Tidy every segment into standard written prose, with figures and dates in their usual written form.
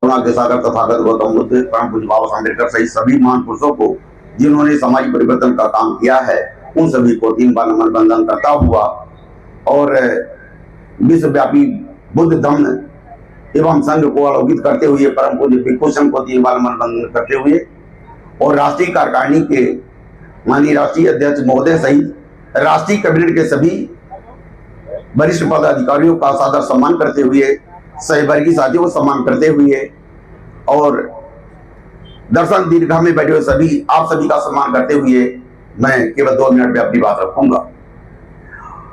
करुणा के सागर तथागत गौतम बुद्ध, परम पूज्य बाबा साहब अम्बेडकर सहित सभी महान पुरुषों को जिन्होंने समाज परिवर्तन का काम किया है, उन सभी को 3 बार नमन बंदन करता हुआ और विश्वव्यापी बुद्ध धम्म एवं संघ को अवलोकित करते हुए परम पूज्य भिक्षु संघ को 3 बार नमन बंदन करते हुए और राष्ट्रीय कार्यकारिणी के माननीय राष्ट्रीय अध्यक्ष महोदय सहित राष्ट्रीय कैबिनेट के सभी वरिष्ठ पदाधिकारियों का सादर सम्मान करते हुए, सहवर्गीय साथियों को सम्मान करते हुए और दर्शन दीर्घा में बैठे हुए सभी आप सभी का सम्मान करते हुए मैं केवल 2 मिनट में अपनी बात रखूंगा।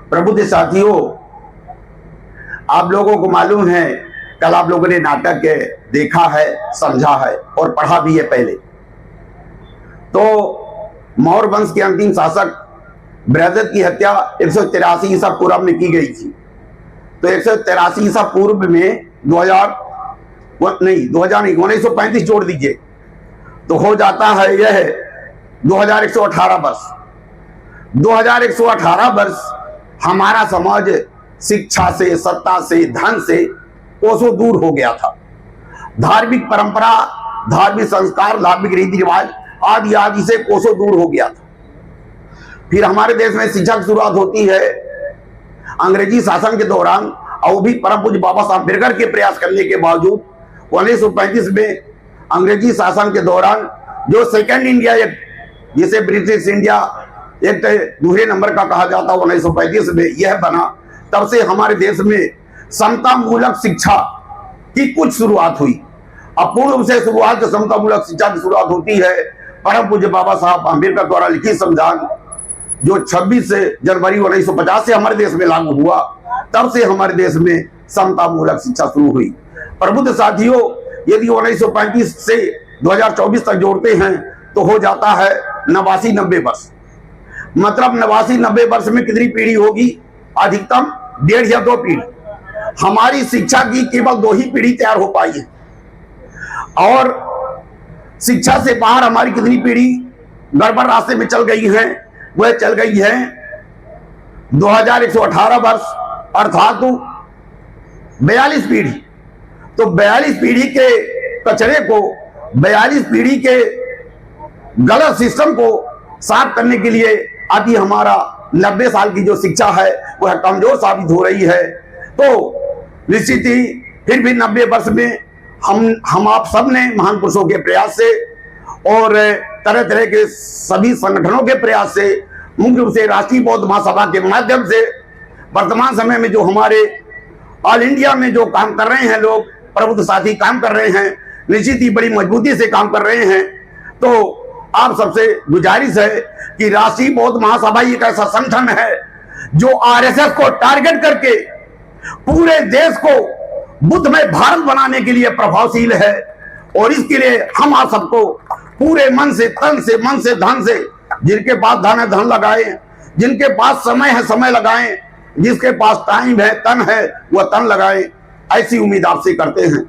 प्रबुद्ध साथियों, आप लोगों को मालूम है, कल आप लोगों ने नाटक देखा है, समझा है और पढ़ा भी है। पहले तो मौर्य वंश के अंतिम शासक बृहद्रथ की हत्या 183 ईसा पूर्व में की गई थी। तो 183 ईसा पूर्व में 1935 जोड़ दीजिए तो हो जाता है यह 2118 वर्ष। 2118 वर्ष हमारा समाज शिक्षा से, सत्ता से, धन से कोसों दूर हो गया था। धार्मिक परंपरा, धार्मिक संस्कार, धार्मिक रीति रिवाज आदि आदि से कोसों दूर हो गया था। फिर हमारे देश में शिक्षा की शुरुआत होती है अंग्रेजी शासन के दौरान, और भी परम पूज्य बाबा साहब अम्बेडकर के प्रयास करने के बावजूद 1935 में अंग्रेजी शासन के दौरान जो सेकंड इंडिया एक्ट, जिसे ब्रिटिश इंडिया एक्ट दूसरे नंबर का कहा जाता है, 1935 में यह बना। तब से हमारे देश में समता मूलक शिक्षा की कुछ शुरुआत हुई। अपूर्ण से शुरुआत समता मूलक शिक्षा की शुरुआत होती है परम पूज्य बाबा साहब अम्बेडकर द्वारा लिखित संविधान जो 26 जनवरी 1950 से हमारे देश में लागू हुआ। तब से हमारे देश में समता मूलक शिक्षा शुरू हुई। प्रबुद्ध साथियों, यदि 1935 से 2024 तक जोड़ते हैं तो हो जाता है 89-90 वर्ष। मतलब 89-90 वर्ष में कितनी पीढ़ी होगी? अधिकतम 1.5 या 2 पीढ़ी। हमारी शिक्षा की केवल 2 ही पीढ़ी तैयार हो पाई है। और शिक्षा से बाहर हमारी कितनी पीढ़ी गड़बड़ रास्ते में चल गई है? वह चल गई है 2118 वर्ष, अर्थात 42 पीढ़ी। तो 42 पीढ़ी के कचरे को, 42 पीढ़ी के गलत सिस्टम को साफ करने के लिए अभी हमारा 90 साल की जो शिक्षा है वह कमजोर साबित हो रही है। तो निश्चित ही फिर भी 90 वर्ष में हम आप सब ने महान पुरुषों के प्रयास से और तरह तरह के सभी संगठनों के प्रयास से, मुख्य रूप से राष्ट्रीय बौद्ध महासभा के माध्यम से वर्तमान समय में जो हमारे ऑल इंडिया में जो काम कर रहे हैं लोग, प्रबुद्ध साथी काम कर रहे हैं, निश्चित ही बड़ी मजबूती से काम कर रहे हैं। तो आप सबसे गुजारिश है कि राष्ट्रीय बौद्ध महासभा एक ऐसा संगठन है जो आरएसएस को टारगेट करके पूरे देश को बुद्धमय भारत बनाने के लिए प्रभावशील है। और इसके लिए हम आप सबको पूरे मन से, तन से, मन से, धन से, जिनके पास धन है धन लगाएं, जिनके पास समय है समय लगाएं, जिसके पास टाइम है, तन है, वह तन लगाएं। ऐसी उम्मीद आपसे करते हैं।